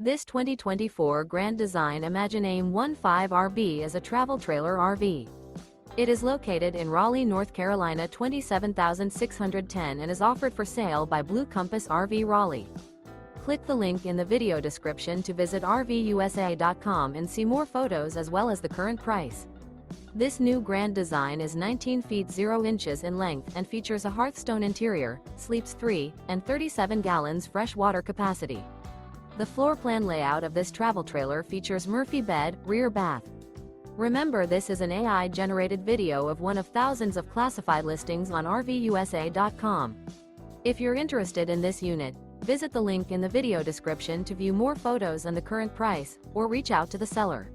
This 2024 Grand Design Imagine AIM-15 RB is a travel trailer RV. It is located in Raleigh, North Carolina 27610 and is offered for sale by Blue Compass RV Raleigh. Click the link in the video description to visit RVUSA.com and see more photos as well as the current price. This new Grand Design is 19 feet 0 inches in length and features a Hearthstone interior, sleeps 3, and 37 gallons fresh water capacity. The floor plan layout of this travel trailer features Murphy bed, rear bath. Remember, this is an AI-generated video of one of thousands of classified listings on RVUSA.com. If you're interested in this unit, visit the link in the video description to view more photos and the current price, or reach out to the seller.